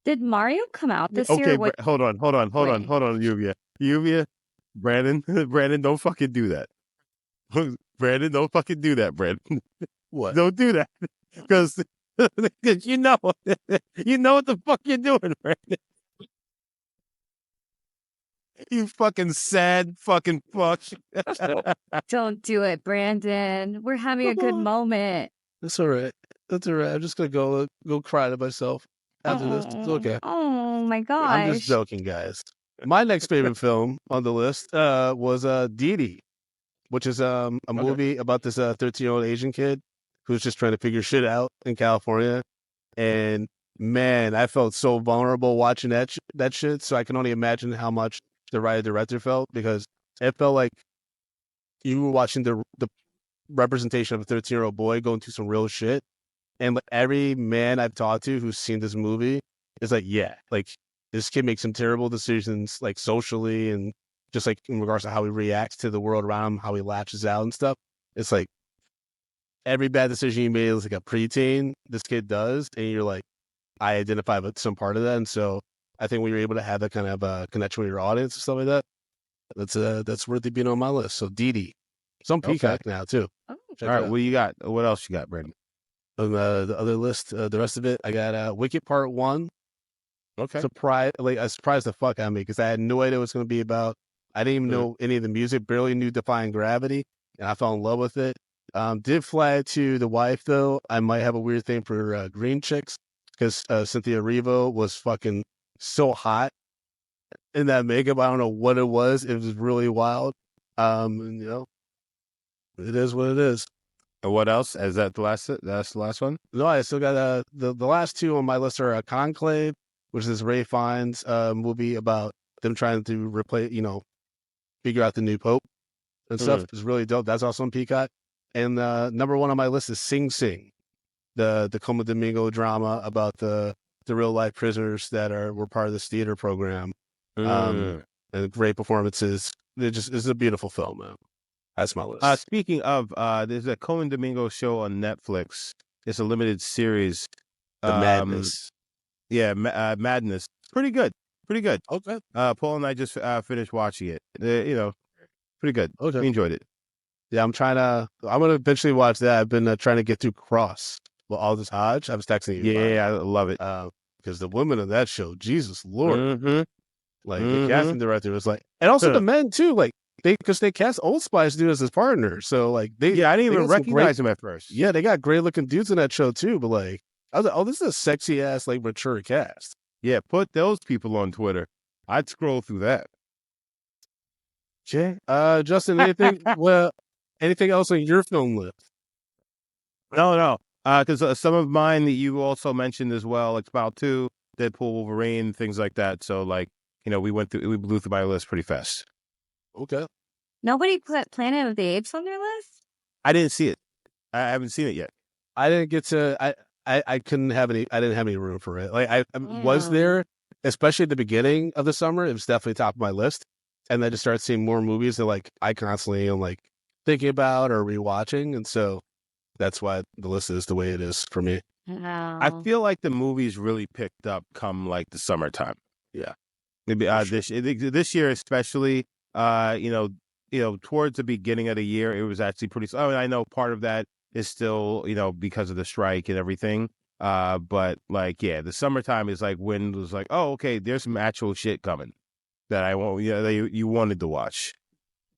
Did Mario come out this Okay, year? hold on, Lluvia. Brandon, don't fucking do that. Brandon, don't fucking do that, Brandon. What? Don't do that. Because you know what the fuck you're doing, Brandon. You fucking sad fucking fuck. Don't do it, Brandon. We're having a good moment. That's all right. That's all right. I'm just gonna go cry to myself after this. It's okay. Oh my gosh. I'm just joking, guys. My next favorite film on the list was Dee Dee, which is a movie about this 13-year-old Asian kid who's just trying to figure shit out in California. And man, I felt so vulnerable watching that shit. So I can only imagine how much the writer-director felt, because it felt like you were watching the representation of a 13-year-old boy going through some real shit. And like, every man I've talked to who's seen this movie is like, yeah, like this kid makes some terrible decisions, like socially and just like in regards to how he reacts to the world around him, how he lashes out and stuff. It's like every bad decision you made as like a preteen, this kid does, and you're like, I identify with some part of that, and so I think when you're able to have that kind of connection with your audience and stuff like that, that's worthy being on my list. So Dee Dee, it's on Peacock now too. Oh. All right, what you got? What else you got, Brandon? On the other list, the rest of it, I got Wicked Part 1. Okay. I surprised the fuck out of me because I had no idea what it was going to be about. I didn't even know any of the music, barely knew Defying Gravity, and I fell in love with it. Did flag to the wife, though. I might have a weird thing for green chicks because Cynthia Erivo was fucking so hot in that makeup. I don't know what it was. It was really wild. And, it is what it is. And what else? Is that that's the last one? No, I still got the last two on my list are Conclave, which is Ray Fiennes movie about them trying to replace, figure out the new pope and stuff. It's really dope. That's also on Peacock. And number one on my list is Sing Sing, the Como Domingo drama about the real life prisoners that were part of this theater program. And great performances. It's a beautiful film, man. That's my list. Speaking of, there's a Como Domingo show on Netflix. It's a limited series. The Madness. Yeah, Madness. Pretty good. Okay. Paul and I just finished watching it. Pretty good. Okay. We enjoyed it. Yeah, I'm going to eventually watch that. I've been trying to get through Cross. Well, Aldous Hodge. I was texting you. Yeah, I love it. Because the women of that show, Jesus Lord. Mm-hmm. The casting director was like, and also the men too, because they cast Old Spice dude as his partner. So I didn't even recognize him at first. Yeah, they got great looking dudes in that show too. But I was like, oh, this is a sexy ass mature cast. Yeah, put those people on Twitter. I'd scroll through that. Jay, Justin, anything else on your film list? No. Because some of mine that you also mentioned as well, like Smile 2, Deadpool, Wolverine, things like that. So we blew through my list pretty fast. Okay. Nobody put Planet of the Apes on their list? I didn't see it. I haven't seen it yet. I didn't get to. I couldn't have any. I didn't have any room for it. I was there, especially at the beginning of the summer. It was definitely top of my list, and I just started seeing more movies that I constantly am thinking about or rewatching, and so that's why the list is the way it is for me. I feel like the movies really picked up come the summertime. Yeah, maybe this year especially. Towards the beginning of the year, it was actually pretty. I know part of that is still, because of the strike and everything. But the summertime is when it was oh, okay, there's some actual shit coming that I won't, that you wanted to watch.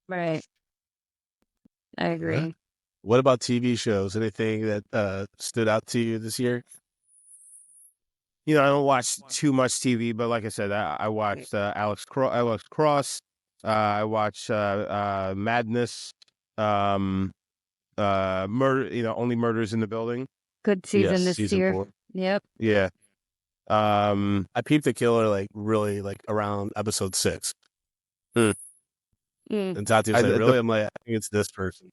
Right. I agree. Yeah. What about TV shows? Anything that stood out to you this year? I don't watch too much TV, but like I said, I watched Alex Cross. I watched Madness. Murder. Only Murders in the Building. Good season this season year. 4. Yep. Yeah. I peeped the killer really around episode 6. And Tati was really? I'm I think it's this person.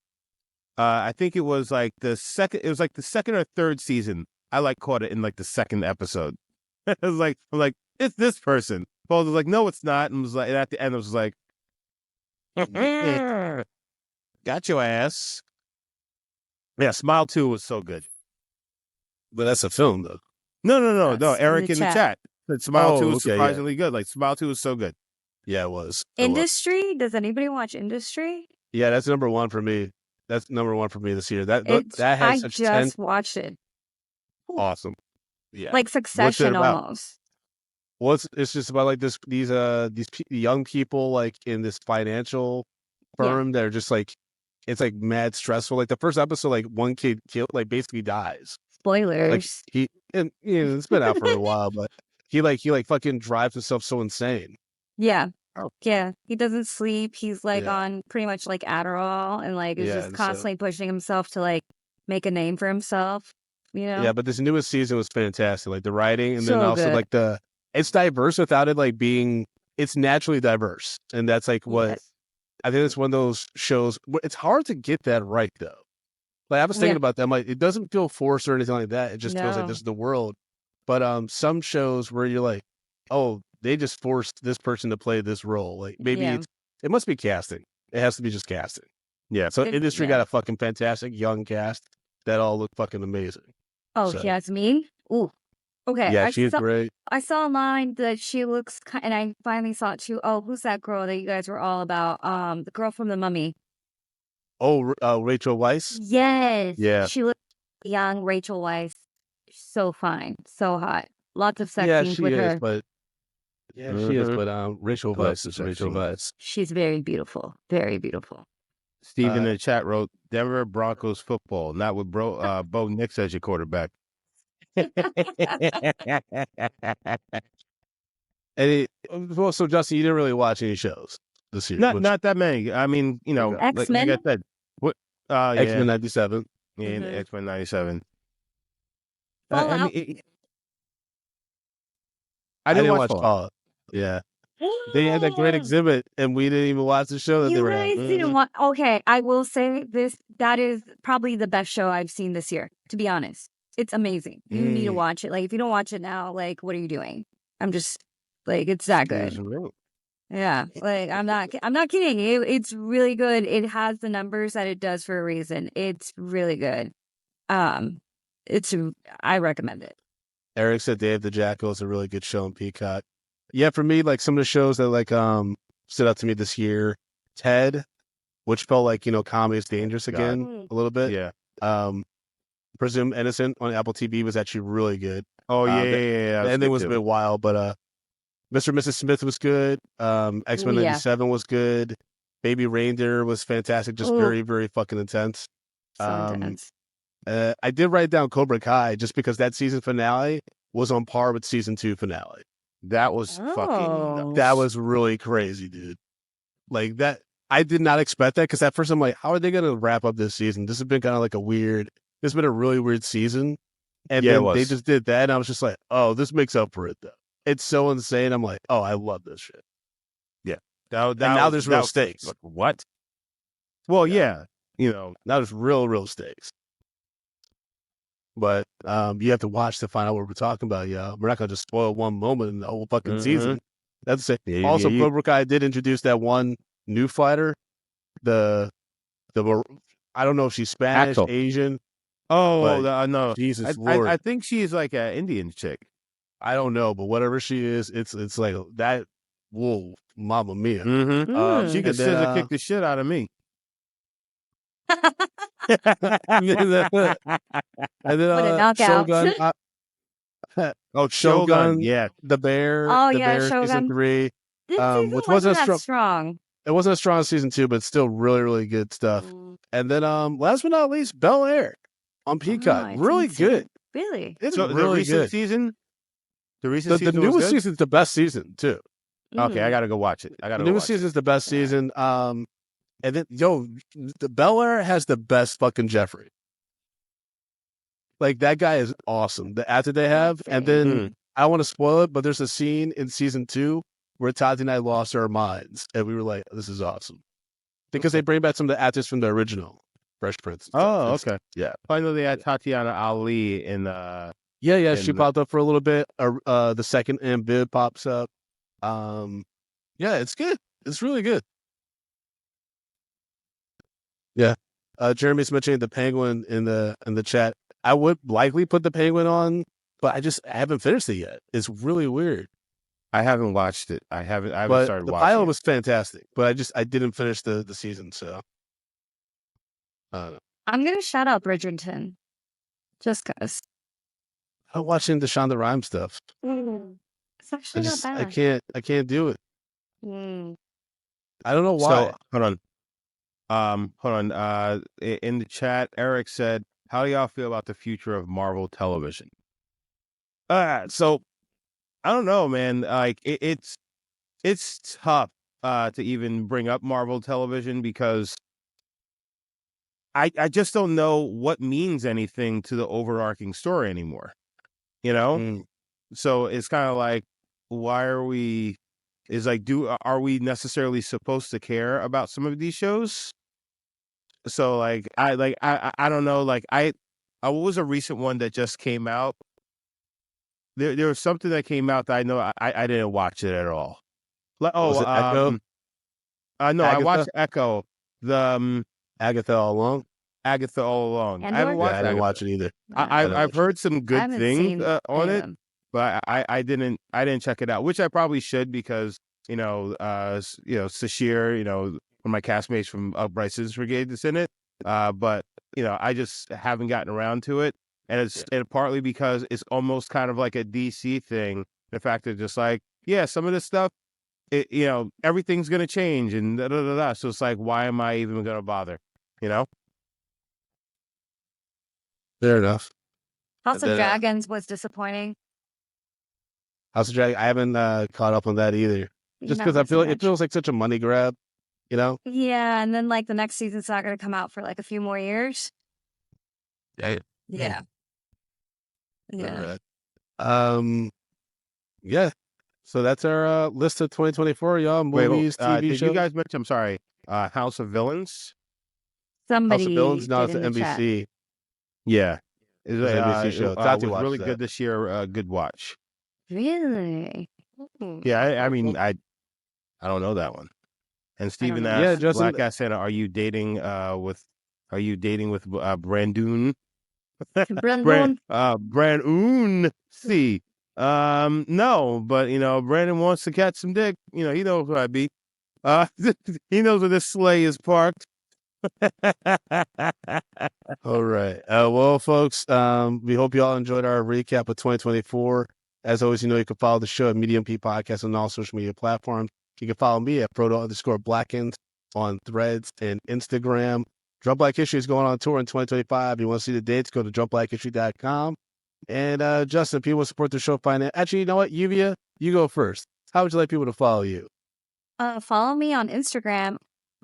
I think it was the second. It was the second or third season. I caught it in the second episode. I was I'm it's this person. Paul was no, it's not. And was and at the end, I was got your ass. Yeah, Smile 2 was so good. But that's a film, though. No. Eric in the chat said Smile 2 was surprisingly good. Smile 2 was so good. Yeah, it was. Industry? Does anybody watch Industry? Yeah, that's number one for me. That's number one for me this year. That has I just watched it. Awesome. Yeah. Succession almost. It's just about these young people in this financial firm that are just it's mad stressful. The first episode, one kid basically dies. Spoilers. It's been out for a while, but he fucking drives himself so insane. Yeah. Yeah. He doesn't sleep. He's on pretty much Adderall and is just constantly pushing himself to make a name for himself. Yeah, but this newest season was fantastic. The writing and so then also good. it's diverse without it being, it's naturally diverse. And that's what I think it's one of those shows. It's hard to get that right though. I was thinking about that. It doesn't feel forced or anything like that. It just feels like this is the world. But some shows where you're oh, they just forced this person to play this role. Maybe it's It must be casting. It has to be just casting. Yeah. So industry got a fucking fantastic young cast that all look fucking amazing. Oh, So, Yasmin? Ooh. Okay. yeah, she's great. I saw online that she looks, and I finally saw it too. Oh, who's that girl that you guys were all about? The girl from The Mummy. Oh, Rachel Weisz? Yes. Yeah. She looks young, Rachel Weisz. So fine. So hot. Lots of sex scenes she with is, her. but she is, but Rachel Weisz is Rachel Weisz. She's very beautiful. Very beautiful. Steve in the chat wrote, Denver Broncos football, not with Bo Nix as your quarterback. Well, so Justin, you didn't really watch any shows this year? Not that many. I mean, you know, X-Men? like I said, X-Men 97. Yeah, X-Men 97. Fallout. I didn't watch Fallout. Yeah. They had that great exhibit, and we didn't even watch the show that they were guys at. didn't want. Okay, I will say this. That is probably the best show I've seen this year. To be honest, it's amazing. You need to watch it. Like, if you don't watch it now, like, what are you doing? I'm just like, it's that good. Yeah, like I'm not kidding. It's really good. It has the numbers that it does for a reason. It's really good. I recommend it. Eric said Day of the Jackal is a really good show on Peacock. Yeah, for me, like some of the shows that like stood out to me this year, Ted, which felt like, you know, comedy is dangerous again a little bit. Yeah. Presumed Innocent on Apple TV was actually really good. Oh yeah. The ending was a bit wild, but Mr. and Mrs. Smith was good. X-Men 97 was good. Baby Reindeer was fantastic, just very, very fucking intense. So intense. I did write down Cobra Kai just because that season finale was on par with season 2 finale. That was fucking nuts. That was really crazy, dude. Like that, I did not expect that because at first I'm like, how are they going to wrap up this season? This has been kind of like this has been a really weird season. And then they just did that, and I was just like, oh, this makes up for it, though. It's so insane. I'm like, oh, I love this shit. Yeah. Now there's real stakes. Like, what? Well, yeah. You know, now there's real stakes. But you have to watch to find out what we're talking about, yeah. We're not going to just spoil one moment in the whole fucking season. That's it. Also, Cobra Kai did introduce that one new fighter. The I don't know if she's Spanish, Asian. Oh, no. Jesus Lord. I think she's like an Indian chick. I don't know, but whatever she is, it's like that. Whoa, mamma mia! She could scissor kick the shit out of me. And then Shogun. Shogun. Yeah, the Bear. Oh, the yeah, Bear, Shogun. Season 3. Which wasn't that strong. It wasn't as strong as season 2, but still really good stuff. And then last but not least, Bel Air on Peacock. Really good. Really? It's so really the recent good. Season? The recent season. The newest season's the best season too. Okay, I gotta go watch it. The newest season's the best season. And then the Bel Air has the best fucking Jeffrey. Like, that guy is awesome. The actor they have, and then I don't want to spoil it, but there's a scene in season 2 where Tati and I lost our minds, and we were like, "This is awesome," because they bring back some of the actors from the original Fresh Prince. Oh, okay. Yeah, I know they had Tatiana Ali in. Yeah, she popped up for a little bit. The second Bib pops up. Yeah, it's good. It's really good. Yeah. Jeremy's mentioning the Penguin in the chat. I would likely put the Penguin on, but I haven't finished it yet. It's really weird. I haven't watched it. I haven't started watching. The pilot was fantastic, but I didn't finish the season, so I'm gonna shout out Bridgerton, just cause. I'm watching the Shonda Rhimes stuff. It's actually not bad. I can't do it. I don't know why. So, hold on. In the chat, Eric said, "How do y'all feel about the future of Marvel television?" So I don't know, man. Like it's tough to even bring up Marvel television because I just don't know what means anything to the overarching story anymore. You know? So it's kind of like, why are we? Are we necessarily supposed to care about some of these shows? So I don't know. Like what was a recent one that just came out? There was something that came out that I know I didn't watch it at all. Like, was it Echo? No, I watched Echo. The Agatha All Along. Agatha All Along. Andor? I haven't watched. I didn't watch it either. I've heard some good haven't things seen on any of it, them. but I didn't check it out, which I probably should because Sashir, one of my castmates from Upright Citizens Brigade is in it. But I just haven't gotten around to it, and it's and partly because it's almost kind of like a DC thing. The fact that just like some of this stuff, everything's gonna change and da da da da. So it's like, why am I even gonna bother? Fair enough. House of Dragons was disappointing. House of Dragon, I haven't caught up on that either. Just because I feel it feels like such a money grab, Yeah, and then like the next season's not going to come out for like a few more years. Yeah. Yeah. Yeah. Yeah. So that's our list of 2024, y'all. Movies, TV did shows. you guys mention? I'm sorry. House of Villains. Somebody House of Villains. No, it's did the in the chat. NBC. Yeah, It's an NBC show. It Tati was watched really that. good this year. Good watch. Really? Yeah, I mean, I don't know that one. And Steven asked, Yeah, Justin- Black Ass Santa, are you dating with Brandoon? Brandon? Brandoon C. No, but Brandon wants to catch some dick. He knows who I be. He knows where this sleigh is parked. All right. Well, folks, we hope you all enjoyed our recap of 2024. As always, you can follow the show at Medium P Podcast on all social media platforms. You can follow me at Proto_Blackens on Threads and Instagram. Drunk Black History is going on tour in 2025. If you want to see the dates, go to drunkblackhistory.com. And Justin, people support the show financially. Actually, you know what, Lluvia, you go first. How would you like people to follow you? Follow me on Instagram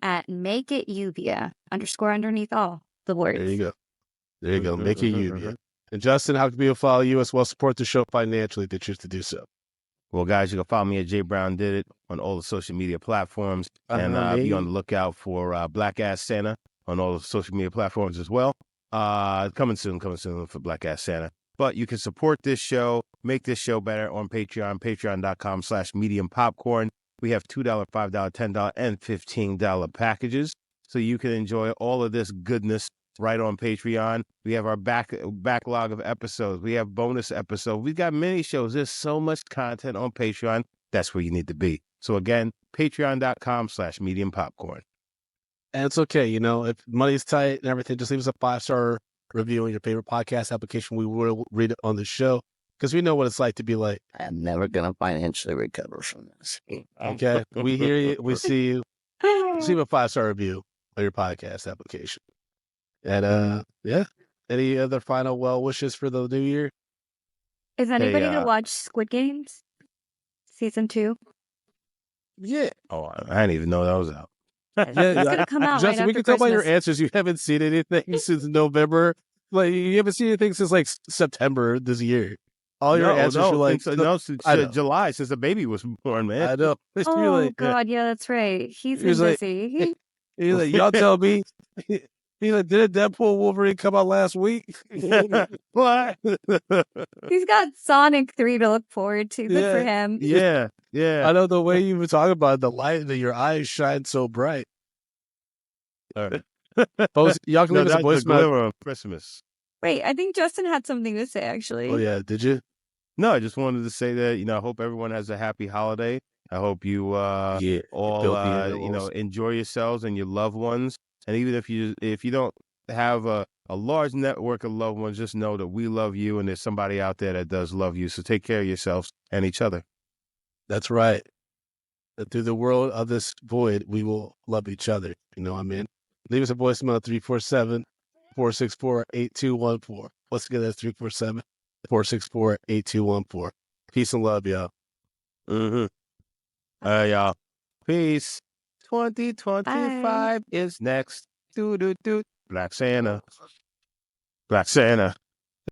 at @MakeItYuvia _ underneath all the words. There you go. Make it Lluvia. And Justin, how can people follow you as well as support the show financially if they choose to do so? Well, guys, you can follow me at J Brown Did It on all the social media platforms. And be on the lookout for Black Ass Santa on all the social media platforms as well. Coming soon for Black Ass Santa. But you can support this show, make this show better on Patreon, patreon.com/mediumpopcorn. We have $2, $5, $10, and $15 packages. So you can enjoy all of this goodness right on Patreon. We have our backlog of episodes. We have bonus episodes. We've got many shows. There's so much content on Patreon. That's where you need to be. So again, patreon.com/mediumpopcorn. And it's okay, if money's tight and everything, just leave us a 5-star review on your favorite podcast application. We will read it on the show because we know what it's like to be like, I'm never going to financially recover from this. Okay, we hear you. We see you. Leave a 5-star review on your podcast application. And any other final well wishes for the new year? Is anybody going to watch Squid Games season 2? Yeah. Oh, I didn't even know that was out. It's going to come out Justin, right we after can tell by your Christmas. answers you haven't seen anything since November. Like, you haven't seen anything since like September this year. All your answers are like since July, since the baby was born, man. I know. Oh God, yeah, that's right. He's been busy. He's like, y'all tell me. He's like, didn't Deadpool Wolverine come out last week? What? He's got Sonic 3 to look forward to. Good for him. Yeah. I know the way you were talking about the light that your eyes shine so bright. All right. Folks, y'all can leave us a voicemail of Christmas. Wait, I think Justin had something to say, actually. Oh, yeah. Did you? No, I just wanted to say that, I hope everyone has a happy holiday. I hope you all, enjoy yourselves and your loved ones. And even if you don't have a large network of loved ones, just know that we love you and there's somebody out there that does love you. So take care of yourselves and each other. That's right. And through the world of this void, we will love each other. You know what I mean? Leave us a voicemail at 347-464-8214. Once again, that's 347-464-8214. Peace and love, y'all. Y'all. Peace. 2025 is next. Black Santa. Black Santa.